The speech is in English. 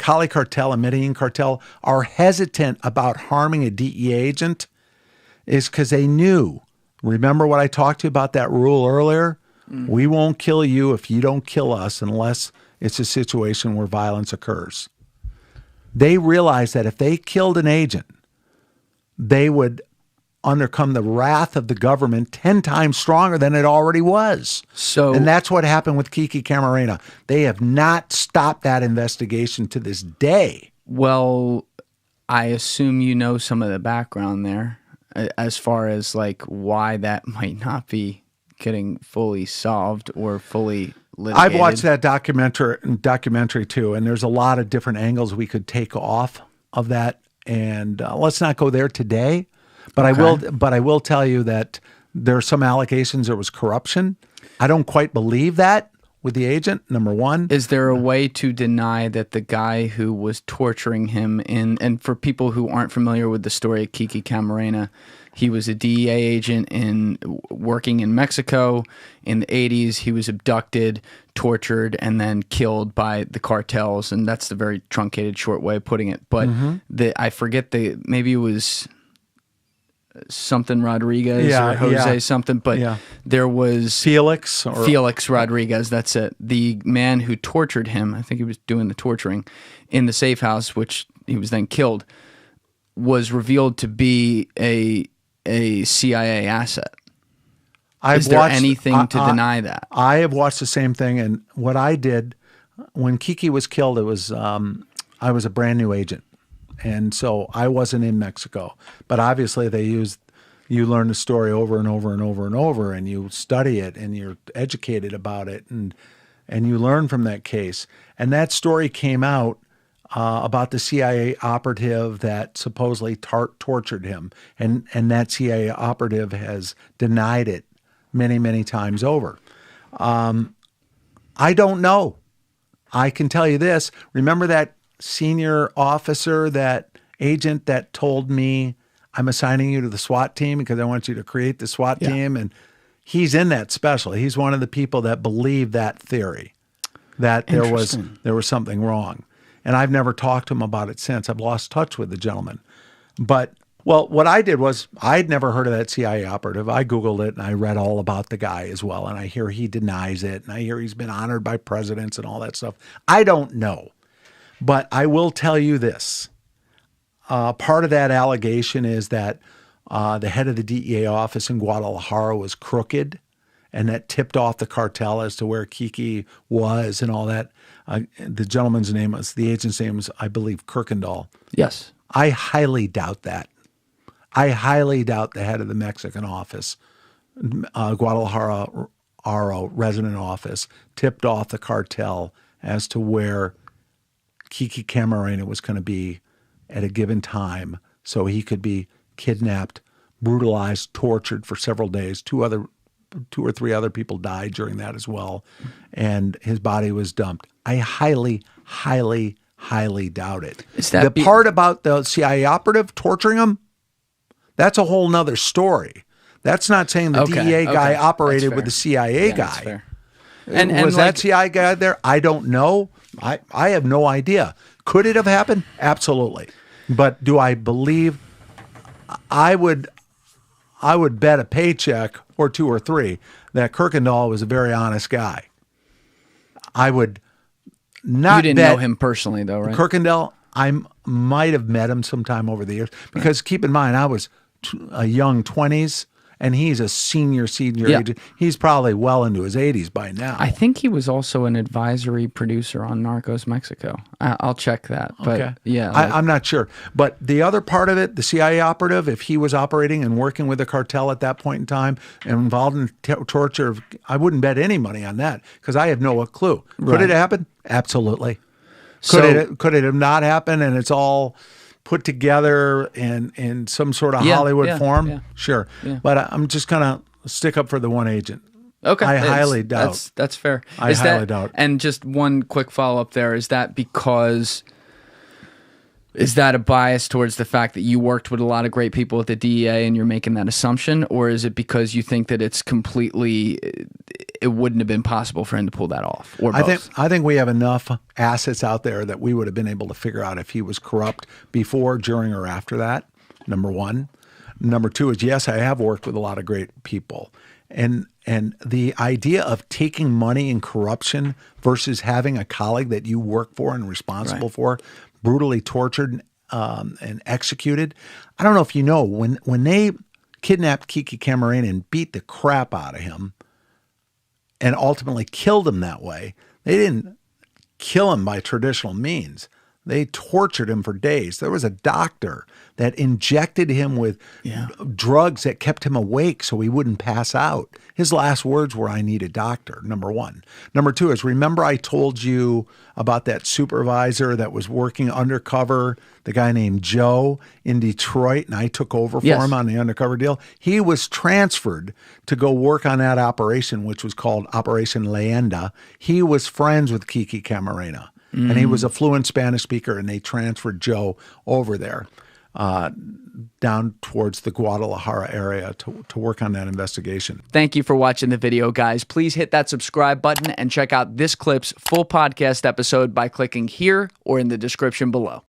Cali cartel and Medellin cartel are hesitant about harming a DEA agent is because they knew. Remember what I talked to you about that rule earlier? We won't kill you if you don't kill us unless it's a situation where violence occurs. They realized that if they killed an agent, they would undercome the wrath of the government 10 times stronger than it already was. And that's what happened with Kiki Camarena. They have not stopped that investigation to this day. Well, I assume you know some of the background there as far as like why that might not be getting fully solved or fully litigated. I've watched that documentary too, and there's a lot of different angles we could take off of that. And let's not go there today. But I will tell you that there are some allegations there was corruption. I don't quite believe that with the agent, number one. Is there a way to deny that the guy who was torturing him and for people who aren't familiar with the story of Kiki Camarena, he was a DEA agent working in Mexico in the 80s. He was abducted, tortured, and then killed by the cartels. And that's the very truncated, short way of putting it. But I forget maybe it was something Rodriguez or Jose something, but there was Felix Rodriguez, that's it. The man who tortured him, I think he was doing the torturing in the safe house, which he was then killed, was revealed to be a CIA asset. Is there anything to deny that? I have watched the same thing, and what I did when Kiki was killed, it was I was a brand new agent. And so I wasn't in Mexico, but obviously you learn the story over and over and over and over, and you study it and you're educated about it, and you learn from that case. And that story came out about the CIA operative that supposedly tortured him, and that CIA operative has denied it many, many times over. I don't know. I can tell you this. Remember that senior officer, that agent that told me, I'm assigning you to the SWAT team because I want you to create the SWAT team? And he's in that special. He's one of the people that believe that theory, that there was something wrong. And I've never talked to him about it since. I've lost touch with the gentleman. But, well, what I did was I'd never heard of that CIA operative. I Googled it and I read all about the guy as well. And I hear he denies it. And I hear he's been honored by presidents and all that stuff. I don't know. But I will tell you this. Part of that allegation is that the head of the DEA office in Guadalajara was crooked, and that tipped off the cartel as to where Kiki was and all that. The agent's name was, I believe, Kirkendall. Yes. I highly doubt that. I highly doubt the head of the Mexican office, Guadalajara resident office, tipped off the cartel as to where Kiki Camarena was going to be at a given time, so he could be kidnapped, brutalized, tortured for several days. Two or three other people died during that as well, and his body was dumped. I highly, highly, highly doubt it. Part about the CIA operative torturing him, that's a whole nother story. That's not saying the DEA guy operated with the CIA guy. That's fair. And was that CIA guy there? I don't know. I have no idea. Could it have happened? Absolutely. But do I believe? I would bet a paycheck or two or three that Kirkendall was a very honest guy. I would not. You didn't know him personally, though, right? Kirkendall, I might have met him sometime over the years. Because keep in mind, I was a young 20s. And he's a senior agent. He's probably well into his 80s by now. I think he was also an advisory producer on Narcos Mexico. I'll check that. But I'm not sure. But the other part of it, the CIA operative, if he was operating and working with the cartel at that point in time and involved in torture, I wouldn't bet any money on that because I have no clue. Could it happen? Absolutely. Could it have not happened and it's all put together in some sort of Hollywood form? Yeah. Sure. Yeah. But I'm just going to stick up for the one agent. Okay. I highly doubt. That's fair. I highly doubt. And just one quick follow-up there. Is that a bias towards the fact that you worked with a lot of great people at the DEA and you're making that assumption? Or is it because you think that it's completely it wouldn't have been possible for him to pull that off. Or I both. think we have enough assets out there that we would have been able to figure out if he was corrupt before, during, or after that. Number one. Number two is, yes, I have worked with a lot of great people. And the idea of taking money in corruption versus having a colleague that you work for and responsible for brutally tortured and executed. I don't know if you know, when they kidnapped Kiki Camarena and beat the crap out of him and ultimately killed him that way, they didn't kill him by traditional means. They tortured him for days. There was a doctor that injected him with drugs that kept him awake so he wouldn't pass out. His last words were, "I need a doctor," number one. Number two is, remember I told you about that supervisor that was working undercover, the guy named Joe in Detroit, and I took over for him on the undercover deal? He was transferred to go work on that operation, which was called Operation Leyenda. He was friends with Kiki Camarena. And he was a fluent Spanish speaker, and they transferred Joe over there down towards the Guadalajara area to work on that investigation. Thank you for watching the video, guys. Please hit that subscribe button and check out this clip's full podcast episode by clicking here or in the description below.